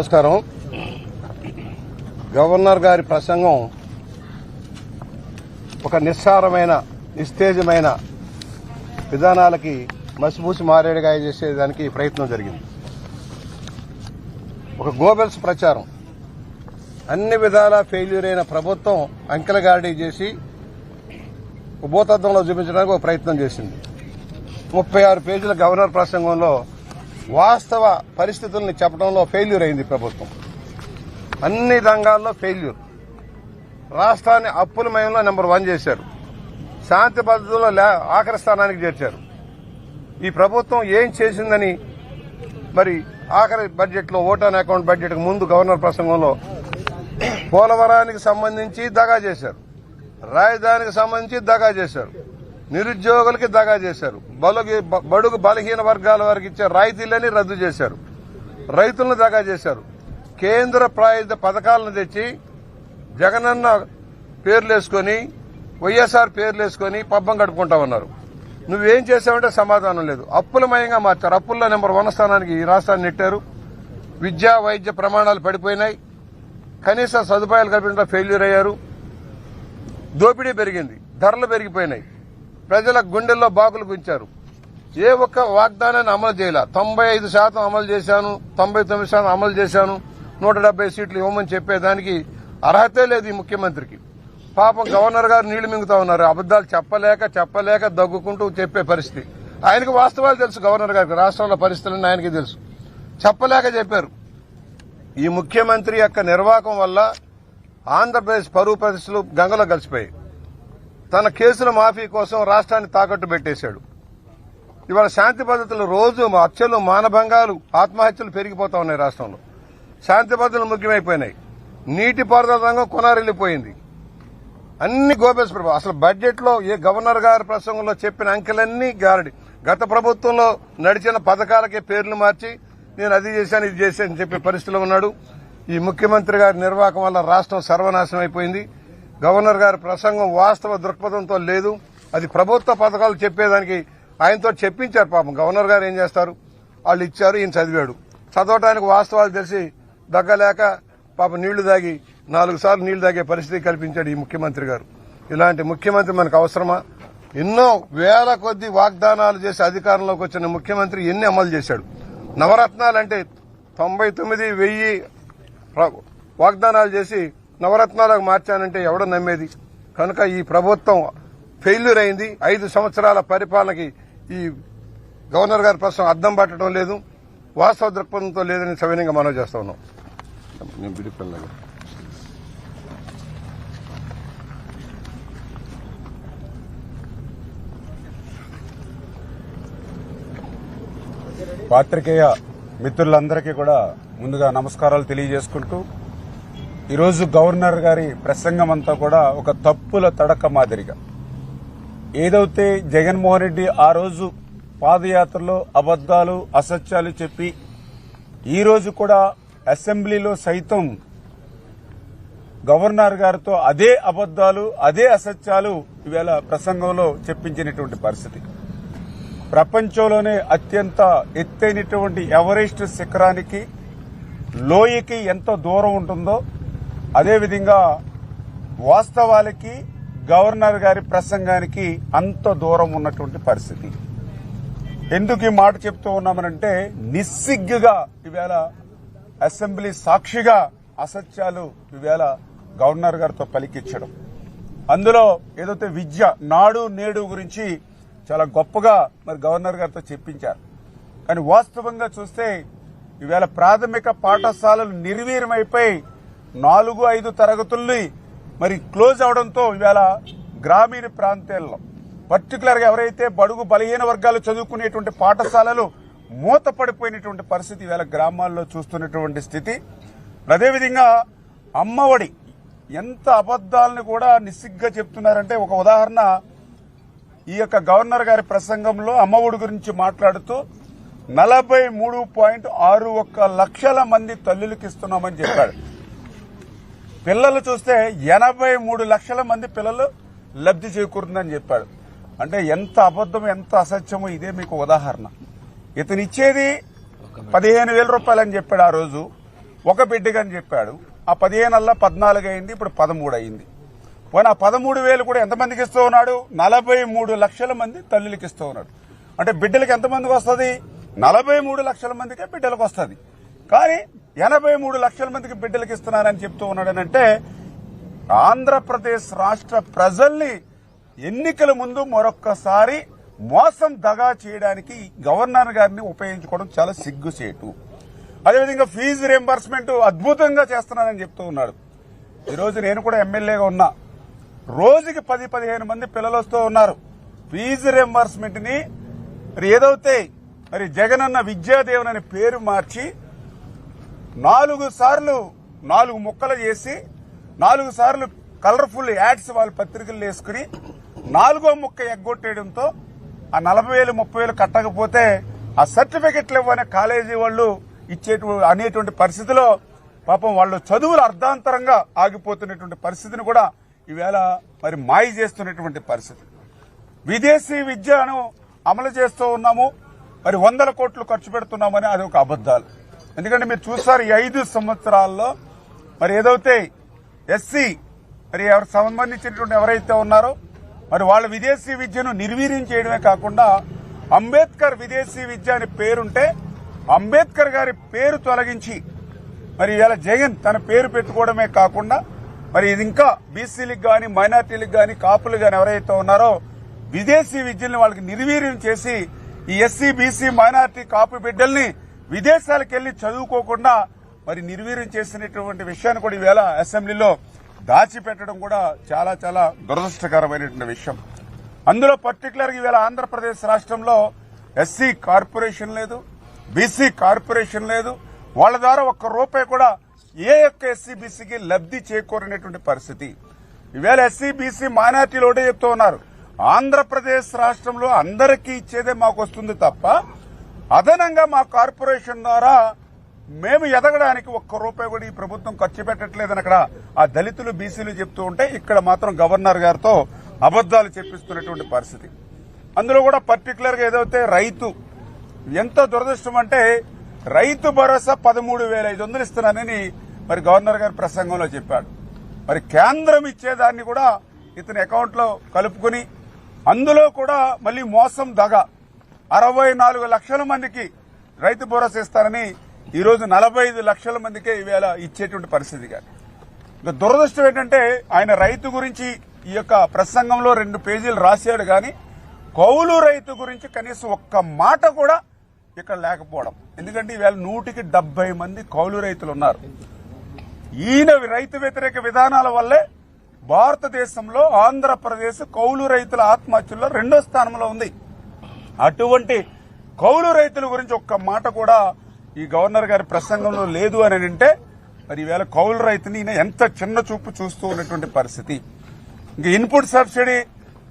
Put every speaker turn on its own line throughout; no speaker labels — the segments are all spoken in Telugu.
నమస్కారం. గవర్నర్ గారి ప్రసంగం ఒక నిస్సారమైన నిస్తేజమైన విధానాలకి మసిపూసి మారేడుగా చేసేదానికి ప్రయత్నం జరిగింది. ఒక గోబెల్స్ ప్రచారం, అన్ని విధాలా ఫెయిల్యూర్ అయిన ప్రభుత్వం అంకెలగాడి చేసి భూతత్వంలో చూపించడానికి ఒక ప్రయత్నం చేసింది. 36 పేజీల గవర్నర్ ప్రసంగంలో వాస్తవ పరిస్థితుల్ని చెప్పడంలో ఫెయిల్యూర్ అయింది ప్రభుత్వం. అన్ని రంగాల్లో ఫెయిల్యూర్. రాష్ట్రాన్ని అప్పులమయంలో నెంబర్ 1 చేశారు. శాంతి భద్రతలో ఆఖరి స్థానానికి చేర్చారు. ఈ ప్రభుత్వం ఏం చేసిందని మరి ఆఖరి బడ్జెట్లో ఓటాన్ అకౌంట్ బడ్జెట్ కు ముందు గవర్నర్ ప్రసంగంలో పోలవరానికి సంబంధించి దగా చేశారు, రాజధానికి సంబంధించి దగా చేశారు, నిరుద్యోగులకి దగా చేశారు, బడుగు బలహీన వర్గాల వారికి ఇచ్చే రాయితీలని రద్దు చేశారు, రైతులను దగా చేశారు, కేంద్ర ప్రాయోజిత పథకాలను తెచ్చి జగనన్న పేర్లేసుకుని వైఎస్ఆర్ పేర్లేసుకుని పబ్బం గడుపుకుంటామన్నారు. నువ్వేం చేశావంటే సమాధానం లేదు. అప్పులమయంగా మార్చారు. అప్పుల్లో నెంబర్ 1 స్థానానికి ఈ రాష్ట్రాన్ని నెట్టారు. విద్యా వైద్య ప్రమాణాలు పడిపోయినాయి. కనీస సదుపాయాలు కల్పించడం ఫెయిల్యూర్ అయ్యారు. దోపిడీ పెరిగింది, ధరలు పెరిగిపోయినాయి, ప్రజల గుండెల్లో బాకులు గుంచారు. ఏ ఒక్క వాగ్దానాన్ని అమలు చేయాల. 95% అమలు చేశాను, 99% అమలు చేశాను, 170 సీట్లు ఇవ్వమని చెప్పేదానికి అర్హతే లేదు ఈ ముఖ్యమంత్రికి. పాపం గవర్నర్ గారు నీళ్లు మింగుతా ఉన్నారు. అబద్దాలు చెప్పలేక దగ్గుకుంటూ చెప్పే పరిస్థితి. ఆయనకు వాస్తవాలు తెలుసు. గవర్నర్ గారికి రాష్ట్రంలో పరిస్థితులన్నీ ఆయనకి తెలుసు. చెప్పలేక చెప్పారు. ఈ ముఖ్యమంత్రి యొక్క నిర్వాహకం వల్ల ఆంధ్రప్రదేశ్ పరువు ప్రతిష్టలు గంగలో కలిసిపోయాయి. తన కేసుల మాఫీ కోసం రాష్ట్రాన్ని తాకట్టు పెట్టేశాడు. ఇవాళ శాంతి భద్రతలు రోజు హత్యలు, మానభంగాలు, ఆత్మహత్యలు పెరిగిపోతా ఉన్నాయి. రాష్ట్రంలో శాంతి భద్రతలు ముఖ్యమైపోయినాయి. నీటిపారుదల రంగం కొనారెళ్లిపోయింది. అన్ని గోబెల్స్ ప్రభావం. అసలు బడ్జెట్ లో ఏ గవర్నర్ గారి ప్రసంగంలో చెప్పిన అంకెలన్నీ గారడి. గత ప్రభుత్వంలో నడిచిన పథకాలకే పేర్లు మార్చి నేను అది చేశాను ఇది చేశాను చెప్పే పరిస్థితిలో ఉన్నాడు. ఈ ముఖ్యమంత్రి గారి నిర్వాహకం వల్ల రాష్ట్రం సర్వనాశనం అయిపోయింది. గవర్నర్ గారి ప్రసంగం వాస్తవ దృక్పథంతో లేదు. అది ప్రభుత్వ పథకాలు చెప్పేదానికి ఆయనతో చెప్పించారు. పాపం గవర్నర్ గారు ఏం చేస్తారు, వాళ్ళు ఇచ్చారు, ఈయన చదివాడు. చదవటానికి వాస్తవాలు తెలిసి దగ్గలేక పాపం నీళ్లు దాగి 4 సార్లు నీళ్లు తాగే పరిస్థితి కల్పించాడు ఈ ముఖ్యమంత్రి గారు. ఇలాంటి ముఖ్యమంత్రి మనకు అవసరమా? ఎన్నో వేల కొద్ది వాగ్దానాలు చేసి అధికారంలోకి వచ్చిన ముఖ్యమంత్రి ఎన్ని అమలు చేశాడు? నవరత్నాలంటే 99,000 వాగ్దానాలు చేసి నవరత్నాలకు మార్చానంటే ఎవడో నమ్మేది? కనుక ఈ ప్రభుత్వం ఫెయిల్యూర్ అయింది. 5 సంవత్సరాల పరిపాలనకి ఈ గవర్నర్ గారి ప్రశ్న అద్దం పట్టడం లేదు, వాస్తవ దృక్పథంతో లేదని సవినయంగా మనవి చేస్తా ఉన్నాం.
పాత్రికేయ మిత్రులందరికీ కూడా ముందుగా నమస్కారాలు తెలియజేసుకుంటూ, ఈరోజు గవర్నర్ గారి ప్రసంగం అంతా కూడా ఒక తప్పుల తడక మాదిరిగా, ఏదైతే జగన్మోహన్ రెడ్డి ఆ రోజు పాదయాత్రలో అబద్దాలు అసత్యాలు చెప్పి ఈ రోజు కూడా అసెంబ్లీలో సైతం గవర్నర్ గారితో అదే అబద్దాలు అదే అసత్యాలు ఈవేళ ప్రసంగంలో చెప్పించినటువంటి పరిస్థితి. ప్రపంచంలోనే అత్యంత ఎత్తైనటువంటి ఎవరెస్ట్ శిఖరానికి లోయకి ఎంత దూరం ఉంటుందో అదేవిధంగా వాస్తవాలకి గవర్నర్ గారి ప్రసంగానికి అంత దూరం ఉన్నటువంటి పరిస్థితి. ఎందుకు ఈ మాట చెప్తూ ఉన్నామనంటే, నిస్సిగ్గుగా ఈవేళ అసెంబ్లీ సాక్షిగా అసత్యాలు ఈవేళ గవర్నర్ గారితో పలికించడం. అందులో ఏదైతే విద్య నాడు నేడు గురించి చాలా గొప్పగా మరి గవర్నర్ గారితో చెప్పించారు. కానీ వాస్తవంగా చూస్తే ఈవేళ ప్రాథమిక పాఠశాలలు నిర్వీర్యమైపోయి 4-5 తరగతుల్ని మరి క్లోజ్ అవడంతో ఈవేళ గ్రామీణ ప్రాంతాల్లో పర్టికులర్ గా ఎవరైతే బడుగు బలహీన వర్గాలు చదువుకునేటువంటి పాఠశాలలు మూతపడిపోయినటువంటి పరిస్థితి ఈవేళ గ్రామాల్లో చూస్తున్నటువంటి స్థితి. అదేవిధంగా అమ్మఒడి ఎంత అబద్దాలను కూడా నిస్సిగ్గా చెప్తున్నారంటే, ఒక ఉదాహరణ, ఈ యొక్క గవర్నర్ గారి ప్రసంగంలో అమ్మఒడి గురించి మాట్లాడుతూ 43.61 లక్షల మంది తల్లులకు ఇస్తున్నామని చెప్పాడు. పిల్లలు చూస్తే 83 లక్షల మంది పిల్లలు లబ్ధి చేకూరుతుందని చెప్పాడు. అంటే ఎంత అబద్దం ఎంత అసత్యమో ఇదే మీకు ఉదాహరణ. ఇతను ఇచ్చేది 15,000 రూపాయలని చెప్పాడు ఆ రోజు. ఒక బిడ్డగని చెప్పాడు. ఆ 15 14 అయింది, ఇప్పుడు 13 అయింది. పోనీ ఆ 13,000 కూడా ఎంతమందికి ఇస్తూ ఉన్నాడు? 43 లక్షల మంది తల్లులకి ఇస్తూ ఉన్నాడు. అంటే బిడ్డలకి ఎంతమందికి వస్తుంది? 43 లక్షల మందికే బిడ్డలకు వస్తుంది. కానీ 83 లక్షల మందికి బిడ్డలకి ఇస్తున్నానని చెప్తూ ఉన్నాడనంటే ఆంధ్రప్రదేశ్ రాష్ట్ర ప్రజల్ని ఎన్నికల ముందు మరొక్కసారి మోసం దగా చేయడానికి గవర్నర్ గారిని ఉపయోగించుకోవడం చాలా సిగ్గుసేటు. అదేవిధంగా ఫీజు రియంబర్స్మెంట్ అద్భుతంగా చేస్తున్నానని చెప్తూ ఉన్నాడు. ఈరోజు నేను కూడా ఎమ్మెల్యేగా ఉన్నా. రోజుకి 10-15 మంది పిల్లలు వస్తూ ఉన్నారు. ఫీజు రియంబర్స్మెంట్ ని మరి ఏదైతే మరి జగనన్న విద్యాదేవన్ అనే పేరు మార్చి 4 సార్లు 4 ముక్కలు చేసి 4 సార్లు కలర్ఫుల్ యాడ్స్ వాళ్ళ పత్రికలు వేసుకుని 4వ ముక్క ఎగ్గొట్టేయడంతో ఆ 40,000 30,000 కట్టకపోతే ఆ సర్టిఫికెట్లు ఇవ్వనే కాలేజీ వాళ్ళు అనేటువంటి పరిస్థితిలో పాపం వాళ్ళు చదువులు అర్ధాంతరంగా ఆగిపోతున్నటువంటి పరిస్థితిని కూడా ఈవేళ మరి మాయ చేస్తున్నటువంటి పరిస్థితి. విదేశీ విద్యను అమలు చేస్తూ ఉన్నాము, మరి 100 కోట్లు ఖర్చు పెడుతున్నామని అది ఒక అబద్దాలు. ఎందుకంటే మీరు చూస్తారు ఈ 5 సంవత్సరాల్లో మరి ఏదైతే ఎస్సీ మరి ఎవరికి సంబంధించినటువంటి ఎవరైతే ఉన్నారో మరి వాళ్ళ విదేశీ విద్యను నిర్వీర్యం చేయడమే కాకుండా అంబేద్కర్ విదేశీ విద్య అని పేరుంటే అంబేద్కర్ గారి పేరు తొలగించి మరి ఇలా జగన్ తన పేరు పెట్టుకోవడమే కాకుండా మరి ఇది ఇంకా బీసీలకు గాని మైనార్టీలకు గాని కాపులకు గాని ఎవరైతే ఉన్నారో విదేశీ విద్యల్ని వాళ్ళకి నిర్వీర్యం చేసి ఈ ఎస్సీ బీసీ మైనార్టీ కాపు బిడ్డల్ని విదేశాలకు వెళ్లి చదువుకోకుండా మరి నిర్వీర్యం చేసినటువంటి విషయాన్ని కూడా ఈవేళ అసెంబ్లీలో దాచిపెట్టడం కూడా చాలా చాలా దురదృష్టకరమైనటువంటి విషయం. అందులో పర్టికులర్ గా ఈవేళ ఆంధ్రప్రదేశ్ రాష్ట్రంలో ఎస్సీ కార్పొరేషన్ లేదు, బీసీ కార్పొరేషన్ లేదు. వాళ్ళ ద్వారా ₹1 కూడా ఏ ఒక్క ఎస్సీ బీసీకి లబ్ధి చేకూరినటువంటి పరిస్థితి. ఈవేళ ఎస్సీ బీసీ మైనార్టీలు ఒకటే చెప్తూ ఉన్నారు, ఆంధ్రప్రదేశ్ రాష్ట్రంలో అందరికీ ఇచ్చేదే మాకు వస్తుంది తప్ప అదనంగా మా కార్పొరేషన్ ద్వారా మేము ఎదగడానికి ₹1 కూడా ఈ ప్రభుత్వం ఖర్చు పెట్టట్లేదని అక్కడ ఆ దళితులు బీసీలు చెప్తూ ఉంటే ఇక్కడ మాత్రం గవర్నర్ గారితో అబద్దాలు చెప్పిస్తున్నటువంటి పరిస్థితి. అందులో కూడా పర్టికులర్ గా ఏదైతే రైతు ఎంత దురదృష్టం అంటే రైతు భరోసా 13,500 ఇస్తున్నానని మరి గవర్నర్ గారి ప్రసంగంలో చెప్పాడు. మరి కేంద్రం ఇచ్చేదాన్ని కూడా ఇతని అకౌంట్ లో కలుపుకుని అందులో కూడా మళ్లీ మోసం దగా 64 లక్షల మందికి రైతు భరోసా ఇస్తారని ఈ రోజు 45 లక్షల మందికే ఈవేళ ఇచ్చేటువంటి పరిస్థితి. ఇంకా దురదృష్టం ఏంటంటే ఆయన రైతు గురించి ఈ యొక్క ప్రసంగంలో 2 పేజీలు రాశాడు కానీ కౌలు రైతు గురించి కనీసం ఒక్క మాట కూడా ఇక్కడ లేకపోవడం. ఎందుకంటే ఈవేళ 170 మంది కౌలు రైతులు ఉన్నారు. ఈయన రైతు వ్యతిరేక విధానాల వల్లే భారతదేశంలో ఆంధ్రప్రదేశ్ కౌలు రైతుల ఆత్మహత్యల్లో 2వ స్థానంలో ఉంది. అటువంటి కౌలు రైతుల గురించి ఒక్క మాట కూడా ఈ గవర్నర్ గారి ప్రసంగంలో లేదు అని అంటే మరి ఈవేళ కౌలు రైతుని ఈయన ఎంత చిన్న చూపు చూస్తూ ఉన్నటువంటి పరిస్థితి. ఇంకా ఇన్పుట్ సబ్సిడీ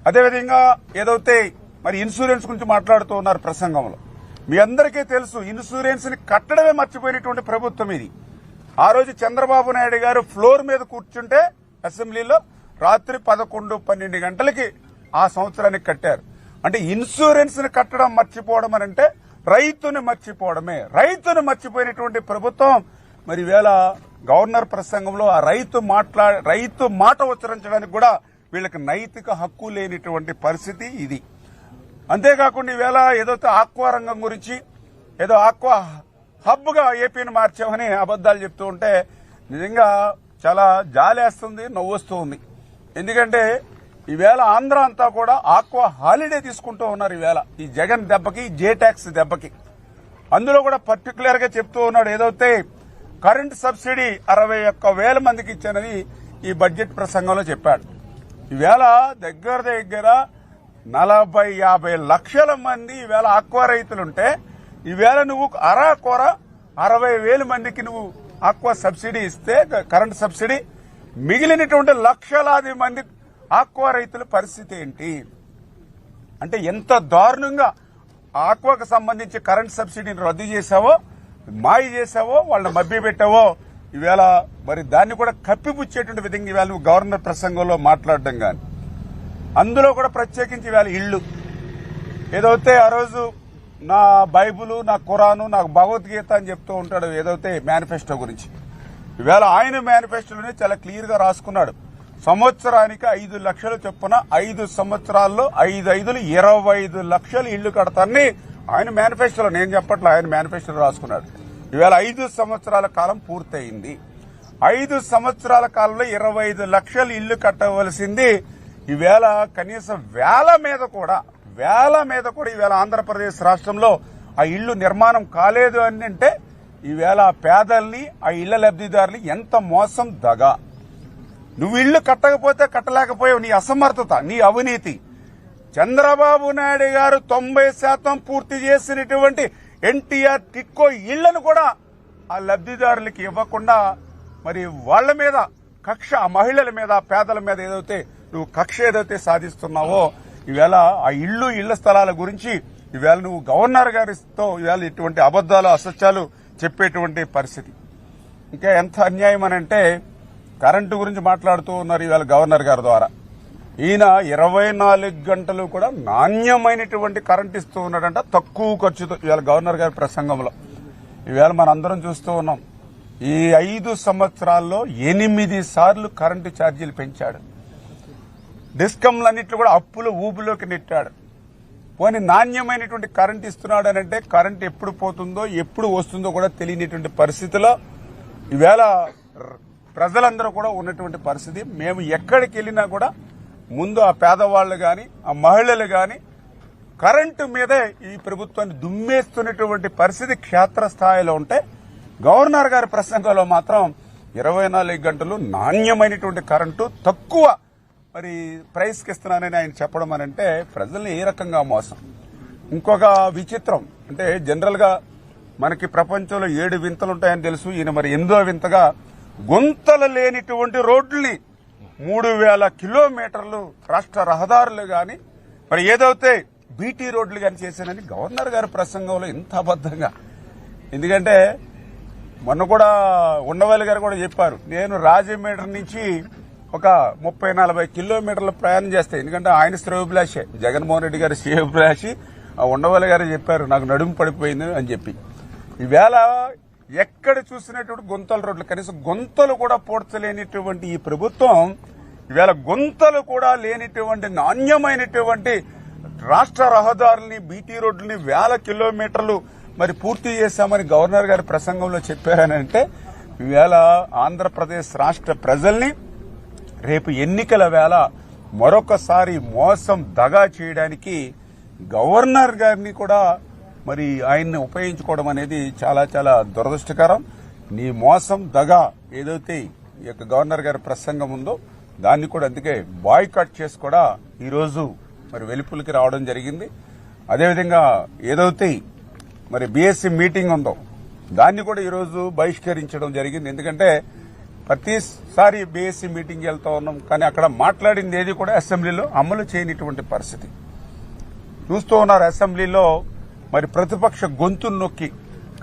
అదేవిధంగా ఏదైతే మరి ఇన్సూరెన్స్ గురించి మాట్లాడుతూ ఉన్నారు ప్రసంగంలో. మీ అందరికీ తెలుసు ఇన్సూరెన్స్ ని కట్టడమే మర్చిపోయినటువంటి ప్రభుత్వం ఇది. ఆ రోజు చంద్రబాబు నాయుడు గారు ఫ్లోర్ మీద కూర్చుంటే అసెంబ్లీలో రాత్రి 11-12 గంటలకి ఆ సంవత్సరానికి కట్టారు. అంటే ఇన్సూరెన్స్ ని కట్టడం మర్చిపోవడం అని అంటే రైతుని మర్చిపోవడమే. రైతును మర్చిపోయినటువంటి ప్రభుత్వం మరి వేళ గవర్నర్ ప్రసంగంలో ఆ రైతు మాట ఉచ్చరించడానికి కూడా వీళ్ళకి నైతిక హక్కు లేనిటువంటి పరిస్థితి ఇది. అంతేకాకుండా ఈవేళ ఏదైతే ఆక్వా రంగం గురించి ఏదో ఆక్వా హబ్ గా ఏపీని మార్చామని అబద్దాలు చెప్తూ ఉంటే నిజంగా చాలా జాలేస్తుంది, నవ్వొస్తూ ఉంది. ఎందుకంటే ఈవేళ ఆంధ్ర అంతా కూడా ఆక్వా హాలిడే తీసుకుంటూ ఉన్నారు ఈవేళ ఈ జగన్ దెబ్బకి, జే ట్యాక్స్ దెబ్బకి. అందులో కూడా పర్టికులర్ గా చెప్తూ ఉన్నాడు ఏదైతే కరెంట్ సబ్సిడీ 61,000 మందికి ఇచ్చానని ఈ బడ్జెట్ ప్రసంగంలో చెప్పాడు. ఈవేళ దగ్గర 40-50 లక్షల మంది ఈవేళ ఆక్వా రైతులుంటే ఈవేళ నువ్వు అరాకొర 60,000 మందికి నువ్వు ఆక్వా సబ్సిడీ ఇస్తే కరెంట్ సబ్సిడీ, మిగిలినటువంటి లక్షలాది మంది ఆక్వా రైతుల పరిస్థితి ఏంటి అంటే ఎంత దారుణంగా ఆక్వాకు సంబంధించి కరెంట్ సబ్సిడీని రద్దు చేశావో, మాయ చేశావో, వాళ్ళని మభ్యపెట్టావో ఈవేళ మరి దాన్ని కూడా కప్పిపుచ్చేటువంటి విధంగా ఈవేళ నువ్వు గవర్నర్ ప్రసంగంలో మాట్లాడడం కానీ. అందులో కూడా ప్రత్యేకించి ఈవేళ ఇళ్లు ఏదైతే ఆ రోజు నా బైబుల్, నా ఖురాను, నాకు భగవద్గీత అని చెప్తూ ఉంటాడు ఏదైతే మేనిఫెస్టో గురించి. ఈవేళ ఆయన మేనిఫెస్టోలోనే చాలా క్లియర్ గా రాసుకున్నాడు. సంవత్సరానికి 5 లక్షలు చొప్పున 5 సంవత్సరాల్లో 5 25 లక్షలు ఇళ్లు కడతాన్ని ఆయన మేనిఫెస్టోలో, నేను చెప్పట్లే, ఆయన మేనిఫెస్టోలో రాసుకున్నాడు. ఈవేళ 5 సంవత్సరాల కాలం పూర్తయింది. 5 సంవత్సరాల కాలంలో 25 లక్షలు ఇళ్లు కట్టవలసింది ఈవేళ కనీసం వేల మీద కూడా ఈవేళ ఆంధ్రప్రదేశ్ రాష్ట్రంలో ఆ ఇళ్లు నిర్మాణం కాలేదు అని అంటే ఈవేళ పేదల్ని, ఆ ఇళ్ల లబ్ధిదారులు ఎంత మోసం దగా. నువ్వు ఇళ్లు కట్టకపోతే కట్టలేకపోయావు, నీ అసమర్థత, నీ అవినీతి. చంద్రబాబు నాయుడు గారు 90% పూర్తి చేసినటువంటి ఎన్టీఆర్ టిక్కో ఇళ్లను కూడా ఆ లబ్ధిదారులకి ఇవ్వకుండా మరి వాళ్ల మీద కక్ష, ఆ మహిళల మీద, పేదల మీద ఏదైతే నువ్వు కక్ష ఏదైతే సాధిస్తున్నావో ఈవేళ ఆ ఇళ్ల స్థలాల గురించి ఈవేళ నువ్వు గవర్నర్ గారితో ఈవేళ ఇటువంటి అబద్దాలు, అసత్యాలు చెప్పేటువంటి పరిస్థితి. ఇంకా ఎంత అన్యాయం అని అంటే కరెంటు గురించి మాట్లాడుతూ ఉన్నారు ఈవేళ గవర్నర్ గారి ద్వారా. ఈయన 24 గంటలు కూడా నాణ్యమైనటువంటి కరెంట్ ఇస్తూ ఉన్నాడంట తక్కువ ఖర్చుతో. ఇవాళ గవర్నర్ గారి ప్రసంగంలో ఈవేళ మనందరం చూస్తూ ఉన్నాం. ఈ 5 సంవత్సరాల్లో 8 సార్లు కరెంటు ఛార్జీలు పెంచాడు. డిస్కంలన్నింటిలో కూడా అప్పులు ఊబులోకి నెట్టాడు. పోనీ నాణ్యమైనటువంటి కరెంట్ ఇస్తున్నాడు అని అంటే కరెంట్ ఎప్పుడు పోతుందో ఎప్పుడు వస్తుందో కూడా తెలియనటువంటి పరిస్థితిలో ఈవేళ ప్రజలందరూ కూడా ఉన్నటువంటి పరిస్థితి. మేము ఎక్కడికి వెళ్ళినా కూడా ముందు ఆ పేదవాళ్లు గాని, ఆ మహిళలు గాని కరెంటు మీదే ఈ ప్రభుత్వాన్ని దుమ్మేస్తున్నటువంటి పరిస్థితి క్షేత్రస్థాయిలో ఉంటే, గవర్నర్ గారి ప్రసంగంలో మాత్రం 24 గంటలు నాణ్యమైనటువంటి కరెంటు తక్కువ మరి ప్రైస్కి ఇస్తున్నానని ఆయన చెప్పడం అని అంటే ప్రజల్ని ఏ రకంగా మోసం. ఇంకొక విచిత్రం అంటే జనరల్ గా మనకి ప్రపంచంలో 7 వింతలు ఉంటాయని తెలుసు. ఈయన మరి 8వ వింతగా గుంతలు లేనిటువంటి రోడ్లని 3000 కిలోమీటర్లు రాష్ట్ర రహదారులు గాని మరి ఏదైతే బీటీ రోడ్లు గాని చేశానని గవర్నర్ గారి ప్రసంగంలో ఇంత అబద్దంగా. ఎందుకంటే మొన్న కూడా ఉండవల్లి గారు కూడా చెప్పారు, నేను రాజమండ్రి నుంచి ఒక 30-40 కిలోమీటర్ల ప్రయాణం చేస్తాయి. ఎందుకంటే ఆయన శ్రేయోభిలాషే, జగన్మోహన్ రెడ్డి గారి శ్రేయోభిలాషి. ఆ ఉండవల్లి గారు చెప్పారు నాకు నడుము పడిపోయింది అని చెప్పి. ఈవేళ ఎక్కడ చూసినటువంటి గుంతల రోడ్లు, కనీసం గుంతలు కూడా పూడ్చలేనిటువంటి ఈ ప్రభుత్వం ఈవేళ గుంతలు కూడా లేనిటువంటి నాణ్యమైనటువంటి రాష్ట్ర రహదారుల్ని, బీటీ రోడ్లని 1000 కిలోమీటర్లు మరి పూర్తి చేశామని గవర్నర్ గారి ప్రసంగంలో చెప్పారని అంటే ఈవేళ ఆంధ్రప్రదేశ్ రాష్ట్ర ప్రజల్ని రేపు ఎన్నికల వేళ మరొకసారి మోసం దగా చేయడానికి గవర్నర్ గారిని కూడా మరి ఆయన్ని ఉపయోగించుకోవడం అనేది చాలా చాలా దురదృష్టకరం. నీ మోసం దగా ఏదైతే ఈ యొక్క గవర్నర్ గారి ప్రసంగం ఉందో దాన్ని కూడా అందుకే బాయ్కాట్ చేసి కూడా ఈరోజు మరి వెలుపులకి రావడం జరిగింది. అదేవిధంగా ఏదైతే మరి బీఎస్సీ మీటింగ్ ఉందో దాన్ని కూడా ఈరోజు బహిష్కరించడం జరిగింది. ఎందుకంటే ప్రతిసారి బీఎస్సీ మీటింగ్ వెళ్తా ఉన్నాం, కానీ అక్కడ మాట్లాడింది ఏది కూడా అసెంబ్లీలో అమలు చేయనిటువంటి పరిస్థితి చూస్తూ ఉన్నారు. అసెంబ్లీలో మరి ప్రతిపక్ష గొంతును నొక్కి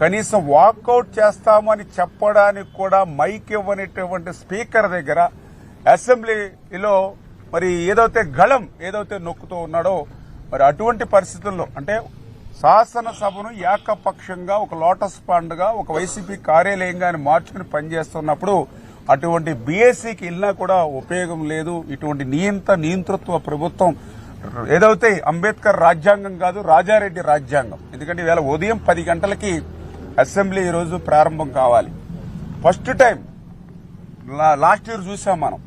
కనీసం వాకౌట్ చేస్తామని చెప్పడానికి కూడా మైక్ ఇవ్వనటువంటి స్పీకర్ దగ్గర అసెంబ్లీలో మరి ఏదైతే గళం ఏదైతే నొక్కుతూ ఉన్నాడో మరి అటువంటి పరిస్థితుల్లో అంటే శాసనసభను ఏకపక్షంగా ఒక లోటస్ పాండ్గా ఒక వైసీపీ కార్యాలయంగా మార్చుకుని పనిచేస్తున్నప్పుడు అటువంటి బీఎస్సీకి వెళ్ళినా కూడా ఉపయోగం లేదు. ఇటువంటి నియంతృత్వ ప్రభుత్వం ఏదైతే అంబేద్కర్ రాజ్యాంగం కాదు, రాజారెడ్డి రాజ్యాంగం. ఎందుకంటే ఈవేళ ఉదయం 10 గంటలకి అసెంబ్లీ ఈరోజు ప్రారంభం కావాలి. ఫస్ట్ టైం లాస్ట్ ఇయర్ చూసాం మనం,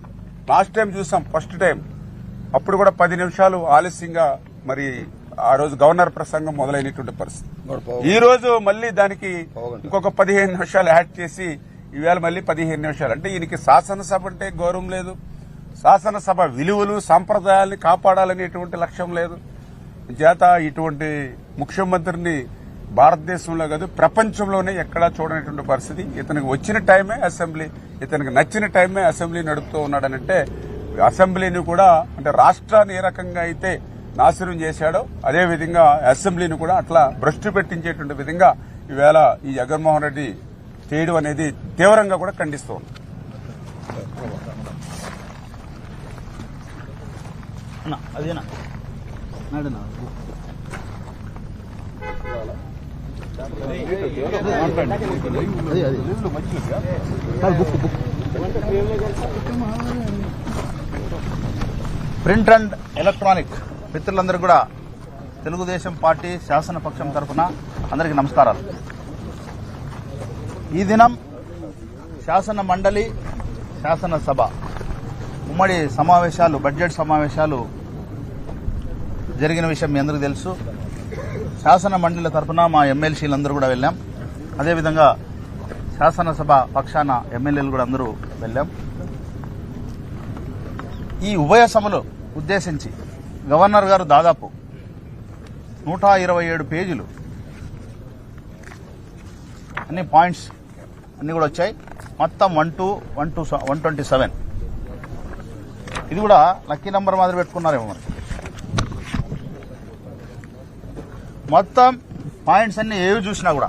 ఫస్ట్ టైం అప్పుడు కూడా 10 నిమిషాలు ఆలస్యంగా మరి ఆ రోజు గవర్నర్ ప్రసంగం మొదలైనటువంటి పరిస్థితి. ఈ రోజు మళ్లీ దానికి ఇంకొక 15 నిమిషాలు యాడ్ చేసి ఈవేళ మళ్లీ 15 నిమిషాలు. అంటే ఈయనకి శాసనసభ అంటే గౌరవం లేదు, శాసనసభ విలువలు సంప్రదాయాల్ని కాపాడాలనేటువంటి లక్ష్యం లేదు. చేత ఇటువంటి ముఖ్యమంత్రిని భారతదేశంలో కాదు ప్రపంచంలోనే ఎక్కడా చూడనటువంటి పరిస్థితి. ఇతనికి వచ్చిన టైమే అసెంబ్లీ, ఇతనికి నచ్చిన టైమే అసెంబ్లీ నడుపుతూ ఉన్నాడనంటే అసెంబ్లీని కూడా అంటే రాష్ట్రాన్ని ఏ రకంగా అయితే నాశనం చేశాడో అదేవిధంగా అసెంబ్లీని కూడా అట్లా భ్రష్టు పెట్టించేటువంటి విధంగా ఈవేళ ఈ జగన్మోహన్ రెడ్డి చేయడం అనేది తీవ్రంగా కూడా ఖండిస్తూ ఉంది.
అదేనా ప్రింట్ అండ్ ఎలక్ట్రానిక్ మిత్రులందరూ కూడా తెలుగుదేశం పార్టీ శాసనపక్షం తరఫున అందరికీ నమస్కారాలు. ఈ దినం శాసన మండలి శాసనసభ ఉమ్మడి సమావేశాలు బడ్జెట్ సమావేశాలు జరిగిన విషయం మీ అందరికీ తెలుసు. శాసన మండలి తరఫున మా ఎమ్మెల్సీలందరూ కూడా వెళ్ళాం. అదేవిధంగా శాసనసభ పక్షాన ఎమ్మెల్యేలు కూడా అందరూ వెళ్ళాం. ఈ ఉభయ సభలు ఉద్దేశించి గవర్నర్ గారు దాదాపు 127 పేజీలు అన్ని పాయింట్స్ అన్ని కూడా వచ్చాయి. మొత్తం 127. ఇది కూడా లక్కీ నంబర్ మాదిరి పెట్టుకున్నారేమో మరి. మొత్తం పాయింట్స్ అన్ని ఏవి చూసినా కూడా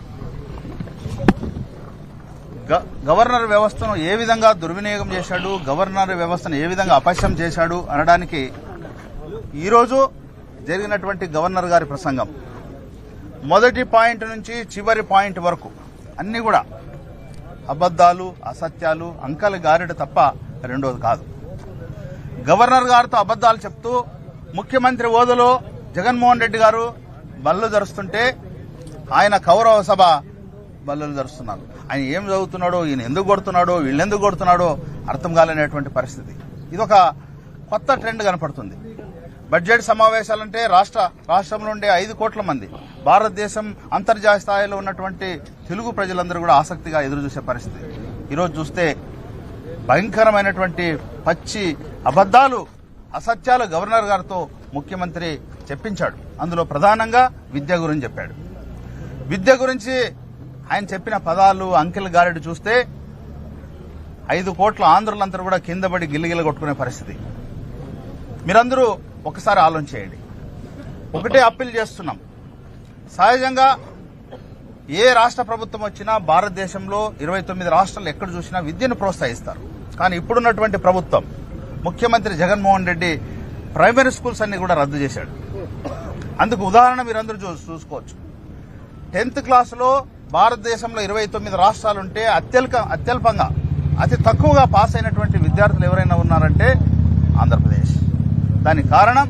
గవర్నర్ వ్యవస్థను ఏ విధంగా దుర్వినియోగం చేశాడు, గవర్నర్ వ్యవస్థను ఏ విధంగా అపహాస్యం చేశాడు అనడానికి ఈరోజు జరిగినటువంటి గవర్నర్ గారి ప్రసంగం మొదటి పాయింట్ నుంచి చివరి పాయింట్ వరకు అన్ని కూడా అబద్దాలు, అసత్యాలు, అంకల గారెడు తప్ప రెండోది కాదు. గవర్నర్ గారితో అబద్దాలు చెప్తూ ముఖ్యమంత్రి హోదాలో జగన్మోహన్ రెడ్డి గారు బళ్ళు జరుస్తుంటే ఆయన కౌరవ సభ బల్లులు జరుస్తున్నారు. ఆయన ఏం చదువుతున్నాడో, ఈయన ఎందుకు కొడుతున్నాడో, వీళ్ళెందుకు కొడుతున్నాడో అర్థం కాలేనటువంటి పరిస్థితి. ఇదొక కొత్త ట్రెండ్ కనపడుతుంది. బడ్జెట్ సమావేశాలంటే రాష్ట్రంలో ఉండే 5 కోట్ల మంది, భారతదేశం అంతర్జాతీయ స్థాయిలో ఉన్నటువంటి తెలుగు ప్రజలందరూ కూడా ఆసక్తిగా ఎదురు చూసే పరిస్థితి. ఈరోజు చూస్తే భయంకరమైనటువంటి పచ్చి అబద్దాలు, అసత్యాలు గవర్నర్ గారితో ముఖ్యమంత్రి చెప్పించాడు. అందులో ప్రధానంగా విద్య గురించి చెప్పాడు. విద్య గురించి ఆయన చెప్పిన పదాలు, అంకెల గారెడు చూస్తే 5 కోట్ల ఆంధ్రులందరూ కూడా కింద పడి గిల్లిగిల్ల కొట్టుకునే పరిస్థితి. మీరందరూ ఒకసారి ఆలోచన చేయండి. ఒకటే అప్పీల్ చేస్తున్నాం. సహజంగా ఏ రాష్ట్ర ప్రభుత్వం వచ్చినా భారతదేశంలో 29 రాష్ట్రాలు ఎక్కడ చూసినా విద్యను ప్రోత్సహిస్తారు. కానీ ఇప్పుడున్నటువంటి ప్రభుత్వం, ముఖ్యమంత్రి జగన్మోహన్ రెడ్డి ప్రైమరీ స్కూల్స్ అన్ని కూడా రద్దు చేశాడు. అందుకు ఉదాహరణ మీరందరూ చూసుకోవచ్చు. 10th క్లాసులో భారతదేశంలో 29 రాష్ట్రాలుంటే అత్యల్పంగా అతి తక్కువగా పాస్ అయినటువంటి విద్యార్థులు ఎవరైనా ఉన్నారంటే ఆంధ్రప్రదేశ్. దానికి కారణం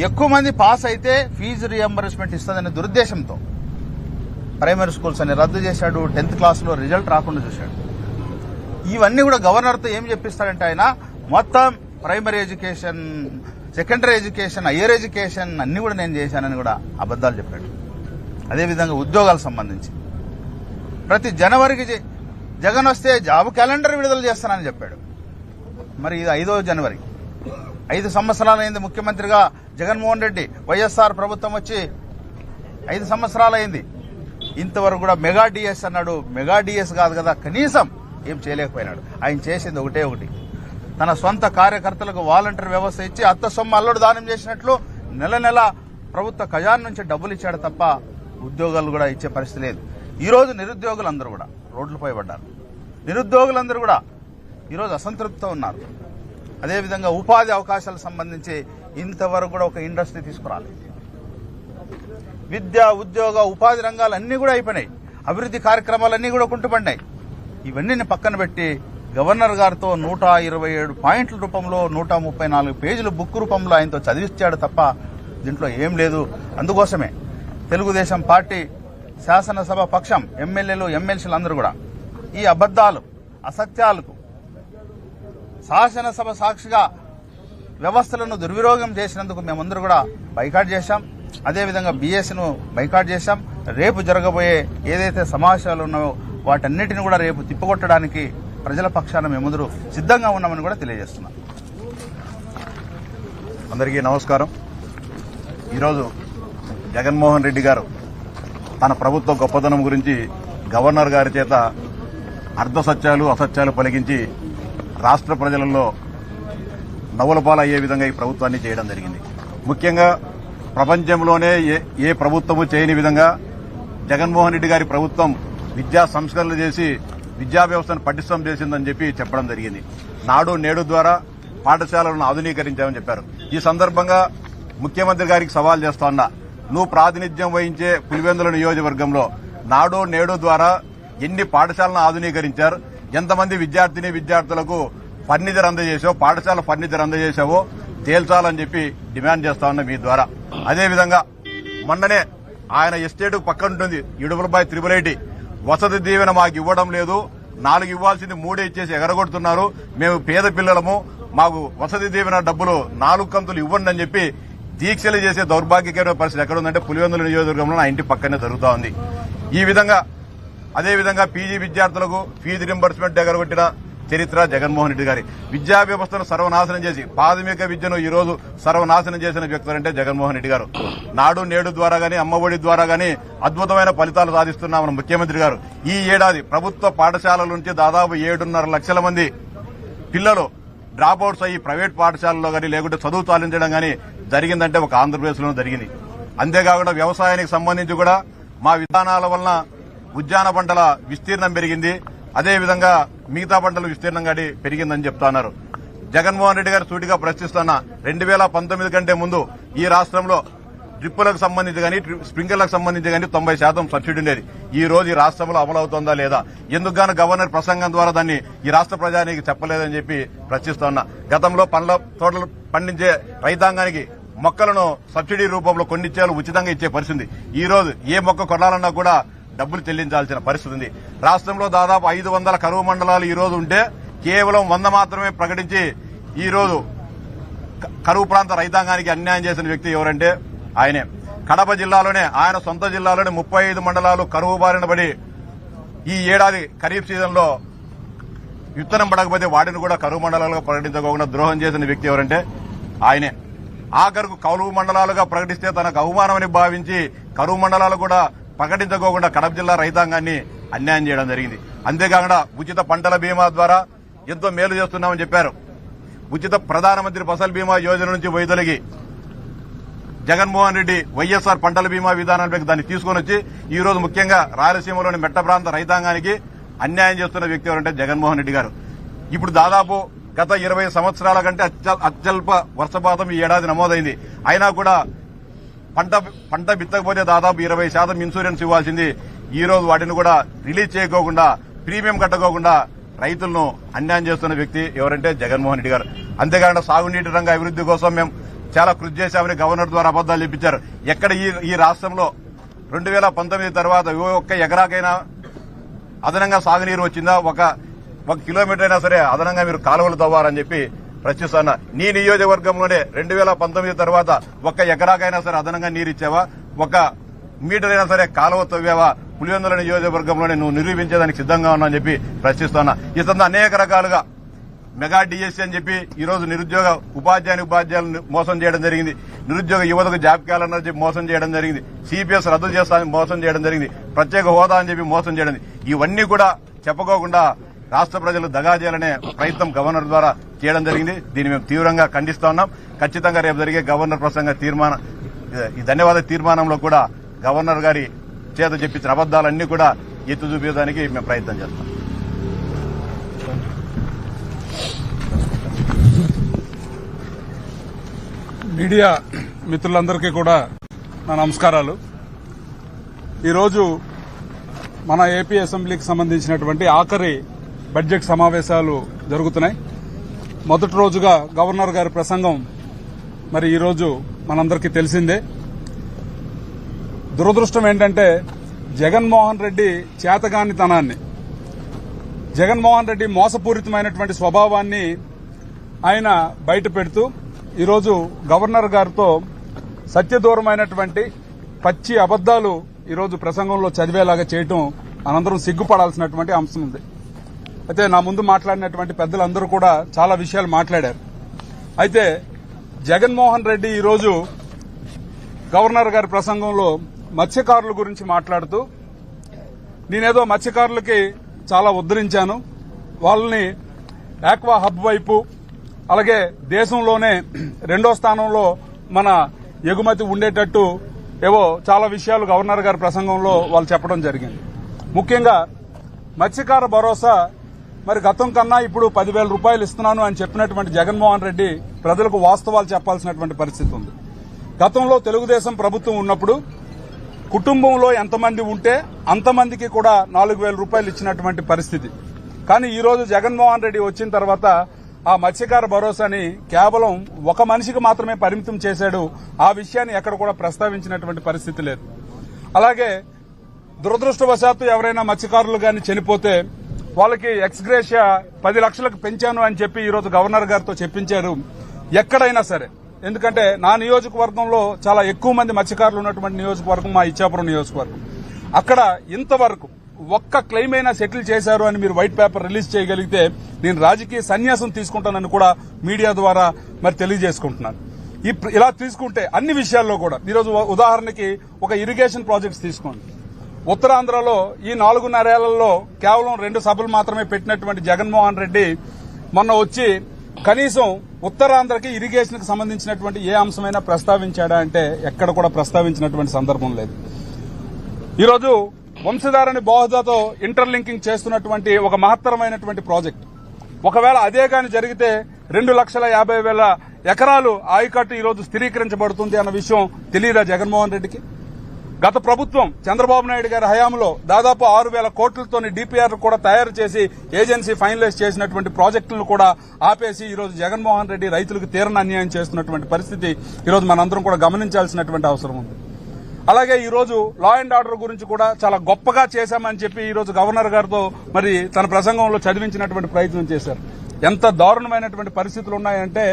ఎక్కువ మంది పాస్ అయితే ఫీజు రియంబర్స్మెంట్ ఇస్తుందనే దురుద్దేశంతో ప్రైమరీ స్కూల్స్ అన్ని రద్దు చేశాడు. 10th క్లాస్లో రిజల్ట్ రాకుండా చూశాడు. ఇవన్నీ కూడా గవర్నర్తో ఏం చెప్పిస్తాడంటే ఆయన మొత్తం primary education, secondary education, higher education అన్ని కూడా నేను చేశానని కూడా అబద్దాలు చెప్పాడు. అదేవిధంగా ఉద్యోగాలకు సంబంధించి ప్రతి జనవరికి జగన్ వస్తే జాబ్ క్యాలెండర్ విడుదల చేస్తానని చెప్పాడు. మరి ఇది 5వ జనవరి. 5 సంవత్సరాలైంది ముఖ్యమంత్రిగా జగన్మోహన్ రెడ్డి. వైఎస్ఆర్ ప్రభుత్వం వచ్చి 5 సంవత్సరాలైంది. ఇంతవరకు కూడా మెగా డిఎస్ అన్నాడు. మెగా డిఎస్ కాదు కదా, కనీసం ఏం చేయలేకపోయినాడు. ఆయన చేసింది ఒకటి, తన సొంత కార్యకర్తలకు వాలంటీర్ వ్యవస్థ ఇచ్చి అత్త సొమ్ము అల్లుడు దానం చేసినట్లు నెల ప్రభుత్వ ఖజానా నుంచి డబ్బులు ఇచ్చాడు తప్ప ఉద్యోగాలు కూడా ఇచ్చే పరిస్థితి లేదు. ఈరోజు నిరుద్యోగులందరూ కూడా రోడ్లపై పడ్డారు. నిరుద్యోగులందరూ కూడా ఈరోజు అసంతృప్తితో ఉన్నారు. అదేవిధంగా ఉపాధి అవకాశాలకు సంబంధించి ఇంతవరకు కూడా ఒక ఇండస్ట్రీ తీసుకురాలి. విద్య, ఉద్యోగ, ఉపాధి రంగాలన్నీ కూడా అయిపోయినాయి. అభివృద్ధి కార్యక్రమాలన్నీ కూడా కుంటుపడినాయి. ఇవన్నీ పక్కన పెట్టి గవర్నర్ గారితో 127 పాయింట్ల రూపంలో 134 పేజీలు బుక్ రూపంలో ఆయనతో చదివించాడు తప్ప దీంట్లో ఏం లేదు. అందుకోసమే తెలుగుదేశం పార్టీ శాసనసభ పక్షం ఎమ్మెల్యేలు, ఎమ్మెల్సీలు అందరూ కూడా ఈ అబద్దాలు, అసత్యాలకు శాసనసభ సాక్షిగా వ్యవస్థలను దుర్వినియోగం చేసినందుకు మేమందరూ కూడా బైకాట్ చేశాం. అదేవిధంగా బీఎస్ను బైకాట్ చేశాం. రేపు జరగబోయే ఏదైతే సమావేశాలు ఉన్నాయో వాటన్నిటిని కూడా రేపు తిప్పగొట్టడానికి ప్రజల పక్షాన మేమందరూ సిద్ధంగా ఉన్నామని కూడా తెలియజేస్తున్నాం.
అందరికీ నమస్కారం. ఈరోజు జగన్మోహన్ రెడ్డి గారు తన ప్రభుత్వ గొప్పతనం గురించి గవర్నర్ గారి చేత అర్ధసత్యాలు, అసత్యాలు పలికించి రాష్ట్ర ప్రజలలో నవ్వులపాలు అయ్యే విధంగా ఈ ప్రభుత్వాన్ని చేయడం జరిగింది. ముఖ్యంగా ప్రపంచంలోనే ఏ ప్రభుత్వము చేయని విధంగా జగన్మోహన్ రెడ్డి గారి ప్రభుత్వం విద్యా సంస్కరణలు చేసి విద్యా వ్యవస్థను పటిష్టం చేసిందని చెప్పి చెప్పడం జరిగింది. నాడు నేడు ద్వారా పాఠశాలలను ఆధునీకరించామని చెప్పారు. ఈ సందర్భంగా ముఖ్యమంత్రి గారికి సవాల్ చేస్తా ఉన్నా, నువ్వు ప్రాతినిధ్యం వహించే పులివెందుల నియోజకవర్గంలో నాడు నేడు ద్వారా ఎన్ని పాఠశాలను ఆధునీకరించారు, ఎంతమంది విద్యార్థులకు ఫర్నిచర్ అందజేసావో, పాఠశాల ఫర్నిచర్ అందజేసావో తేల్చాలని చెప్పి డిమాండ్ చేస్తా ఉన్నా మీ ద్వారా. అదేవిధంగా మొన్ననే ఆయన ఎస్టేట్ పక్కన ఉంటుంది ఇడుపులపై 888 వసతి దీవెన మాకు ఇవ్వడం లేదు, 4 ఇవ్వాల్సింది 3 ఇచ్చేసి ఎగరగొడుతున్నారు, మేము పేద పిల్లలము, మాకు వసతి దీవెన డబ్బులు 4 కంతులు ఇవ్వండి అని చెప్పి దీక్షలు చేసే దౌర్భాగ్యకరమైన పరిస్థితి ఎక్కడ ఉందంటే పులివెందుల నియోజకవర్గంలో నా ఇంటి పక్కనే జరుగుతూ ఉంది. ఈ విధంగా అదేవిధంగా పీజీ విద్యార్థులకు ఫీజు రింబర్స్మెంట్ ఎగరగొట్టిన చరిత్ర జగన్మోహన్ రెడ్డి గారి. విద్యా వ్యవస్థను సర్వనాశనం చేసి ప్రాథమిక విద్యను ఈ రోజు సర్వనాశనం చేసిన వ్యక్తులంటే జగన్మోహన్ రెడ్డి గారు. నాడు నేడు ద్వారా గానీ, అమ్మఒడి ద్వారా గానీ అద్భుతమైన ఫలితాలు సాధిస్తున్నామని ముఖ్యమంత్రి గారు. ఈ ఏడాది ప్రభుత్వ పాఠశాలల నుంచి దాదాపు 7.5 లక్షల మంది పిల్లలు డ్రాప్అవుట్స్ అయ్యి ప్రైవేట్ పాఠశాలలో గానీ లేకుంటే చదువు సాధించడం గానీ జరిగిందంటే ఒక ఆంధ్రప్రదేశ్ లోనే జరిగింది. అంతేకాకుండా వ్యవసాయానికి సంబంధించి కూడా మా విధానాల వలన ఉద్యాన పంటల విస్తీర్ణం పెరిగింది, అదేవిధంగా మిగతా పంటల విస్తీర్ణం గాడి పెరిగిందని చెప్తున్నారు. జగన్మోహన్ రెడ్డి గారు సూటిగా ప్రశ్నిస్తున్న 2019 కంటే ముందు ఈ రాష్ట్రంలో డ్రిప్పులకు సంబంధించి గానీ స్ప్రింక్లర్లకు సంబంధించి గానీ 90% సబ్సిడీ ఉండేది. ఈ రోజు ఈ రాష్ట్రంలో అమలవుతోందా లేదా, ఎందుకుగాను గవర్నర్ ప్రసంగం ద్వారా దాన్ని ఈ రాష్ట్ర ప్రజానికి చెప్పలేదని చెప్పి ప్రశ్నిస్తున్నా. గతంలో పండ్ల తోటలు పండించే రైతాంగానికి మొక్కలను సబ్సిడీ రూపంలో కొన్నిచ్చేలు ఉచితంగా ఇచ్చే పరిస్థితి. ఈ రోజు ఏ మొక్క కొనాలన్నా కూడా డబ్బులు చెల్లించాల్సిన పరిస్థితి ఉంది. రాష్ట్రంలో దాదాపు 500 కరువు మండలాలు ఈ రోజు ఉంటే కేవలం 100 మాత్రమే ప్రకటించి ఈ రోజు కరువు ప్రాంత రైతాంగానికి అన్యాయం చేసిన వ్యక్తి ఎవరంటే ఆయనే. కడప జిల్లాలోనే ఆయన సొంత జిల్లాలోనే 35 మండలాలు కరువు బారిన పడి ఈ ఏడాది ఖరీఫ్ సీజన్ లో విత్తనం పడకపోతే వాటిని కూడా కరువు మండలాలుగా ప్రకటించకుండా ద్రోహం చేసిన వ్యక్తి ఎవరంటే ఆయనే. ఆఖరుకు కరువు మండలాలుగా ప్రకటిస్తే తనకు అవమానమని భావించి కరువు మండలాలు కూడా ప్రకటించుకోకుండా కడప జిల్లా రైతాంగాన్ని అన్యాయం చేయడం జరిగింది. అంతేకాకుండా ఉచిత పంటల బీమా ద్వారా ఎంతో మేలు చేస్తున్నామని చెప్పారు. ఉచిత ప్రధానమంత్రి ఫసల్ బీమా యోజన నుంచి వైదొలిగి జగన్మోహన్ రెడ్డి వైఎస్ఆర్ పంటల బీమా విధానాలపై దాన్ని తీసుకుని వచ్చి ఈ రోజు ముఖ్యంగా రాయలసీమలోని మెట్ట ప్రాంత రైతాంగానికి అన్యాయం చేస్తున్న వ్యక్తి ఎవరంటే జగన్మోహన్ రెడ్డి గారు. ఇప్పుడు దాదాపు గత 20 సంవత్సరాల కంటే అత్యల్ప వర్షపాతం ఈ ఏడాది నమోదైంది. అయినా కూడా పంట బిత్తకపోతే దాదాపు 20% ఇన్సూరెన్స్ ఇవ్వాల్సింది ఈ రోజు వాటిని కూడా రిలీజ్ చేయకోకుండా ప్రీమియం కట్టుకోకుండా రైతులను అన్యాయం చేస్తున్న వ్యక్తి ఎవరంటే జగన్మోహన్ రెడ్డి గారు. అంతేకాకుండా సాగునీటి రంగ అభివృద్ది కోసం మేము చాలా కృషి చేశామని గవర్నర్ ద్వారా అబద్దాలు చెప్పించారు. ఎక్కడ ఈ రాష్ట్రంలో 2019 తర్వాత ఒక్క ఎకరాకైనా అదనంగా సాగునీరు వచ్చిందా? ఒక కిలోమీటర్ అయినా సరే అదనంగా మీరు కాలువలు తవ్వారని చెప్పి ప్రశ్నిస్తున్నా. నీ నియోజకవర్గంలోనే 2019 తర్వాత ఒక్క ఎకరాకైనా సరే అదనంగా నీరు ఇచ్చావా? ఒక మీటర్ అయినా సరే కాలువ తవ్వావా? పులివెందుల నియోజకవర్గంలోనే నువ్వు నిరూపించేదానికి సిద్ధంగా ఉన్నా అని చెప్పి ప్రశ్నిస్తున్నా. ఈ సందర్భంగా అనేక రకాలుగా మెగా డిఎస్సీ అని చెప్పి ఈ రోజు నిరుద్యోగ ఉపాధ్యాయులను మోసం చేయడం జరిగింది. నిరుద్యోగ యువతకు జాబ్ క్యాలెండర్ చెప్పి మోసం చేయడం జరిగింది. సిపిఎస్ రద్దు చేస్తానని మోసం చేయడం జరిగింది. ప్రత్యేక హోదా అని చెప్పి మోసం చేయడం. ఇవన్నీ కూడా చెప్పుకోకుండా రాష్ట్ర ప్రజలు దగా చేయాలనే ప్రయత్నం గవర్నర్ ద్వారా చేయడం జరిగింది. దీన్ని మేము తీవ్రంగా ఖండిస్తా ఉన్నాం. ఖచ్చితంగా రేపు జరిగే గవర్నర్ ప్రసంగ ఈ ధన్యవాద తీర్మానంలో కూడా గవర్నర్ గారి చేత చెప్పించిన అబద్దాలన్నీ కూడా ఎత్తు చూపించడానికి మేము ప్రయత్నం చేస్తాం.
మీడియా మిత్రులందరికీ కూడా నా నమస్కారాలు. ఈరోజు మన ఏపీ అసెంబ్లీకి సంబంధించినటువంటి ఆఖరి బడ్జెట్ సమావేశాలు జరుగుతున్నాయి. మొదటి రోజుగా గవర్నర్ గారి ప్రసంగం మరి ఈరోజు మనందరికీ తెలిసిందే. దురదృష్టం ఏంటంటే జగన్మోహన్ రెడ్డి చేతగానితనాన్ని, జగన్మోహన్ రెడ్డి మోసపూరితమైనటువంటి స్వభావాన్ని ఆయన బయట పెడుతూ ఈరోజు గవర్నర్ గారితో సత్యదూరమైనటువంటి పచ్చి అబద్దాలు ఈరోజు ప్రసంగంలో చదివేలాగా చేయటం మనందరం సిగ్గుపడాల్సినటువంటి అంశం ఉంది. అయితే నా ముందు మాట్లాడినటువంటి పెద్దలందరూ కూడా చాలా విషయాలు మాట్లాడారు. అయితే జగన్మోహన్ రెడ్డి ఈరోజు గవర్నర్ గారి ప్రసంగంలో మత్స్యకారుల గురించి మాట్లాడుతూ నేనేదో మత్స్యకారులకి చాలా ఉద్ధరించాను, వాళ్ళని ఆక్వా హబ్ వైపు అలాగే దేశంలోనే 2వ స్థానంలో మన ఎగుమతి ఉండేటట్టు ఏవో చాలా విషయాలు గవర్నర్ గారి ప్రసంగంలో వాళ్ళు చెప్పడం జరిగింది. ముఖ్యంగా మత్స్యకార భరోసా మరి గతం కన్నా ఇప్పుడు 10,000 రూపాయలు ఇస్తున్నాను అని చెప్పినటువంటి జగన్మోహన్ రెడ్డి ప్రజలకు వాస్తవాలు చెప్పాల్సినటువంటి పరిస్థితి ఉంది. గతంలో తెలుగుదేశం ప్రభుత్వం ఉన్నప్పుడు కుటుంబంలో ఎంతమంది ఉంటే అంతమందికి కూడా 4,000 రూపాయలు ఇచ్చినటువంటి పరిస్థితి. కానీ ఈ రోజు జగన్మోహన్ రెడ్డి వచ్చిన తర్వాత ఆ మత్స్యకార భరోసాని కేవలం ఒక మనిషికి మాత్రమే పరిమితం చేశాడు. ఆ విషయాన్ని ఎక్కడ కూడా ప్రస్తావించినటువంటి పరిస్థితి లేదు. అలాగే దురదృష్టవశాత్తు ఎవరైనా మత్స్యకారులు గాని చనిపోతే వాళ్ళకి ఎక్స్గ్రేషియా 10 లక్షలకు పెంచాను అని చెప్పి ఈ రోజు గవర్నర్ గారితో చెప్పించారు. ఎక్కడైనా సరే, ఎందుకంటే నా నియోజకవర్గంలో చాలా ఎక్కువ మంది మత్స్యకారులు ఉన్నటువంటి నియోజకవర్గం మా ఇచ్చాపురం నియోజకవర్గం. అక్కడ ఇంతవరకు ఒక్క క్లెయిమ్ అయినా సెటిల్ చేశారు అని మీరు వైట్ పేపర్ రిలీజ్ చేయగలిగితే నేను రాజకీయ సన్యాసం తీసుకుంటానని కూడా మీడియా ద్వారా మరి తెలియజేసుకుంటున్నాను. ఇలా తీసుకుంటే అన్ని విషయాల్లో కూడా ఈరోజు ఉదాహరణకి ఒక ఇరిగేషన్ ప్రాజెక్ట్స్ తీసుకోండి. ఉత్తరాంధ్రలో ఈ 4.5 ఏళ్లలో కేవలం 2 సభలు మాత్రమే పెట్టినటువంటి జగన్మోహన్ రెడ్డి మొన్న వచ్చి కనీసం ఉత్తరాంధ్రకి ఇరిగేషన్ కి సంబంధించినటువంటి ఏ అంశమైనా ప్రస్తావించాడా అంటే ఎక్కడ కూడా ప్రస్తావించినటువంటి సందర్భం లేదు. ఈరోజు వంశధారని బహుదాతో ఇంటర్లింకింగ్ చేస్తున్నటువంటి ఒక మహత్తరమైనటువంటి ప్రాజెక్ట్, ఒకవేళ అదే గాని జరిగితే 2,50,000 ఎకరాలు ఆయకట్టు ఈరోజు స్థిరీకరించబడుతుంది అన్న విషయం తెలియదా జగన్మోహన్ రెడ్డికి? గత ప్రభుత్వం చంద్రబాబు నాయుడు గారి హయాంలో దాదాపు 6,000 కోట్లతోని డిపిఆర్ కూడా తయారు చేసి ఏజెన్సీ ఫైనలైజ్ చేసినటువంటి ప్రాజెక్టులను కూడా ఆపేసి ఈరోజు జగన్మోహన్ రెడ్డి రైతులకు తీరని అన్యాయం చేస్తున్నటువంటి పరిస్థితి ఈరోజు మనందరం కూడా గమనించాల్సినటువంటి అవసరం ఉంది. అలాగే ఈ రోజు లా అండ్ ఆర్డర్ గురించి కూడా చాలా గొప్పగా చేశామని చెప్పి ఈ రోజు గవర్నర్ గారితో మరి తన ప్రసంగంలో చదివించినటువంటి ప్రయత్నం చేశారు. ఎంత దారుణమైనటువంటి పరిస్థితులు ఉన్నాయంటే,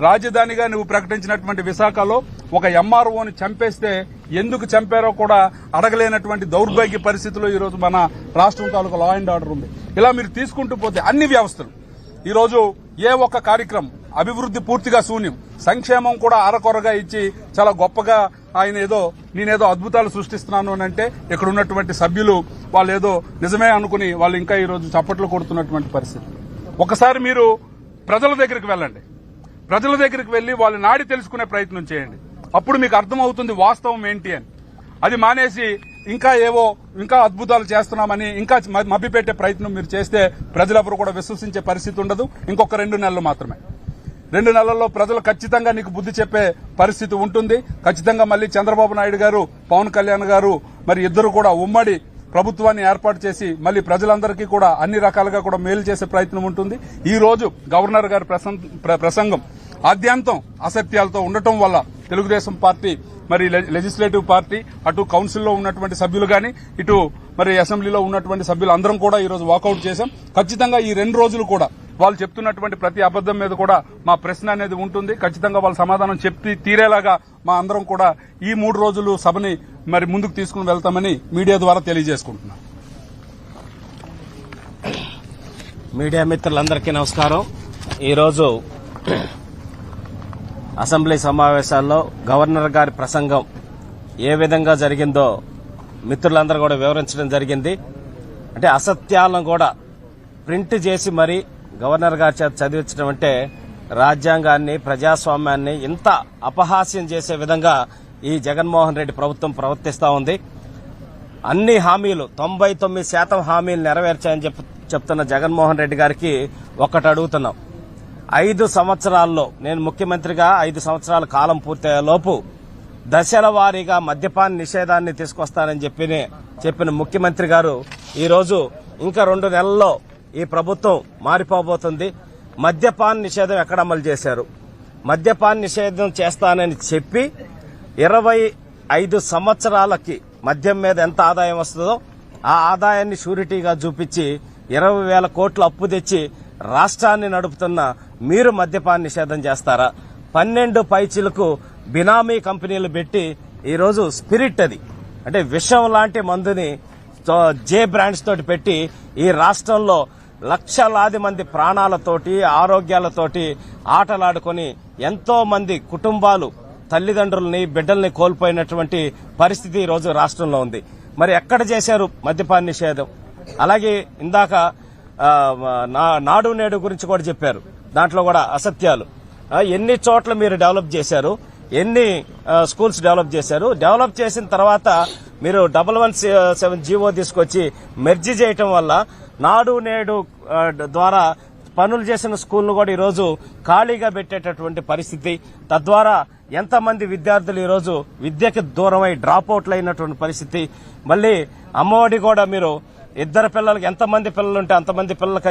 రాజధానిగా నువ్వు ప్రకటించినటువంటి విశాఖలో ఒక ఎంఆర్ఓని చంపేస్తే ఎందుకు చంపారో కూడా అడగలేనటువంటి దౌర్భాగ్య పరిస్థితుల్లో ఈ రోజు మన రాష్ట్రం తాలూకు లా అండ్ ఆర్డర్ ఉంది. ఇలా మీరు తీసుకుంటూ పోతే అన్ని వ్యవస్థలు ఈ రోజు ఏ ఒక్క కార్యక్రమం అభివృద్ది పూర్తిగా శూన్యం, సంక్షేమం కూడా అరకొరగా ఇచ్చి చాలా గొప్పగా నేనేదో అద్భుతాలు సృష్టిస్తున్నాను అని అంటే ఇక్కడ ఉన్నటువంటి సభ్యులు వాళ్ళు ఏదో నిజమే అనుకుని వాళ్ళు ఇంకా ఈ రోజు చప్పట్లు కొడుతున్నటువంటి పరిస్థితి. ఒకసారి మీరు ప్రజల దగ్గరికి వెళ్ళండి, ప్రజల దగ్గరికి వెళ్లి వాళ్ళ నాడి తెలుసుకునే ప్రయత్నం చేయండి. అప్పుడు మీకు అర్థమవుతుంది వాస్తవం ఏంటి అని. అది మానేసి ఇంకా అద్భుతాలు చేస్తున్నామని ఇంకా మభ్యపెట్టే ప్రయత్నం మీరు చేస్తే ప్రజలెవరూ కూడా విశ్వసించే పరిస్థితి ఉండదు. ఇంకొక 2 నెలలు మాత్రమే. 2 నెలల్లో ప్రజలు ఖచ్చితంగా నీకు బుద్ధి చెప్పే పరిస్థితి ఉంటుంది. ఖచ్చితంగా మళ్లీ చంద్రబాబు నాయుడు గారు, పవన్ కళ్యాణ్ గారు మరి ఇద్దరు కూడా ఉమ్మడి ప్రభుత్వాన్ని ఏర్పాటు చేసి మళ్లీ ప్రజలందరికీ కూడా అన్ని రకాలుగా కూడా మేలు చేసే ప్రయత్నం ఉంటుంది. ఈ రోజు గవర్నర్ గారి ప్రసంగం ఆద్యంతం అసత్యాలతో ఉండటం వల్ల తెలుగుదేశం పార్టీ మరి లెజిస్లేటివ్ పార్టీ అటు కౌన్సిల్లో ఉన్నటువంటి సభ్యులు గాని ఇటు మరి అసెంబ్లీలో ఉన్నటువంటి సభ్యులు అందరం కూడా ఈ రోజు వాకౌట్ చేశాం. ఖచ్చితంగా ఈ 2 రోజులు కూడా వాళ్ళు చెప్తున్నటువంటి ప్రతి అబద్దం మీద కూడా మా ప్రశ్న అనేది ఉంటుంది. ఖచ్చితంగా వాళ్ళు సమాధానం చెప్పి తీరేలాగా మా అందరం కూడా ఈ 3 రోజులు సభని మరి ముందుకు తీసుకుని వెళ్తామని మీడియా ద్వారా తెలియజేసుకుంటున్నాం.
మీడియా మిత్రులందరికీ నమస్కారం. ఈరోజు అసెంబ్లీ సమావేశాల్లో గవర్నర్ గారి ప్రసంగం ఏ విధంగా జరిగిందో మిత్రులందరూ కూడా వివరించడం జరిగింది. అంటే అసత్యాలను కూడా ప్రింట్ చేసి మరి గవర్నర్ గారి చేత చదివించడం అంటే రాజ్యాంగాన్ని, ప్రజాస్వామ్యాన్ని ఇంత అపహాస్యం చేసే విధంగా ఈ జగన్మోహన్ రెడ్డి ప్రభుత్వం ప్రవర్తిస్తా ఉంది. అన్ని హామీలు 99% హామీలు నెరవేర్చాయని చెప్తున్న జగన్మోహన్ రెడ్డి గారికి ఒక్కటి అడుగుతున్నాం. 5 సంవత్సరాల్లో నేను ముఖ్యమంత్రిగా 5 సంవత్సరాల కాలం పూర్తయ్యే లోపు దశల వారీగా మద్యపాన నిషేధాన్ని తీసుకొస్తానని చెప్పిన ముఖ్యమంత్రి గారు ఈరోజు ఇంకా 2 నెలల్లో ఈ ప్రభుత్వం మారిపోబోతుంది. మద్యపాన నిషేధం ఎక్కడ అమలు చేశారు? మద్యపాన నిషేధం చేస్తానని చెప్పి 25 సంవత్సరాలకి మద్యం మీద ఎంత ఆదాయం వస్తుందో ఆ ఆదాయాన్ని షూరిటీగా చూపించి 20,000 కోట్లు అప్పు తెచ్చి రాష్ట్రాన్ని నడుపుతున్న మీరు మద్యపాన నిషేధం చేస్తారా? 12 పైచీలకు బినామీ కంపెనీలు పెట్టి ఈరోజు స్పిరిట్ అది అంటే విషం లాంటి మందుని జే బ్రాండ్స్ తోటి పెట్టి ఈ రాష్ట్రంలో లక్షలాది మంది ప్రాణాలతోటి ఆరోగ్యాలతోటి ఆటలాడుకుని ఎంతో మంది కుటుంబాలు తల్లిదండ్రుల్ని బిడ్డల్ని కోల్పోయినటువంటి పరిస్థితి ఈ రోజు రాష్ట్రంలో ఉంది. మరి ఎక్కడ చేశారు మద్యపాన నిషేధం? అలాగే ఇందాక నాడు నేడు గురించి కూడా చెప్పారు, దాంట్లో కూడా అసత్యాలు. ఎన్ని చోట్ల మీరు డెవలప్ చేశారు, ఎన్ని స్కూల్స్ డెవలప్ చేశారు? డెవలప్ చేసిన తర్వాత మీరు 117 జీవో తీసుకొచ్చి మెర్జీ చేయటం వల్ల నాడు నేడు ద్వారా పనులు చేసిన స్కూల్ను కూడా ఈరోజు ఖాళీగా పెట్టేటటువంటి పరిస్థితి. తద్వారా ఎంతమంది విద్యార్థులు ఈరోజు విద్యకి దూరమై డ్రాప్ అవుట్లు అయినటువంటి పరిస్థితి. మళ్ళీ అమ్మఒడి కూడా మీరు ఇద్దరు పిల్లలకి ఎంతమంది పిల్లలుంటే అంతమంది పిల్లలకి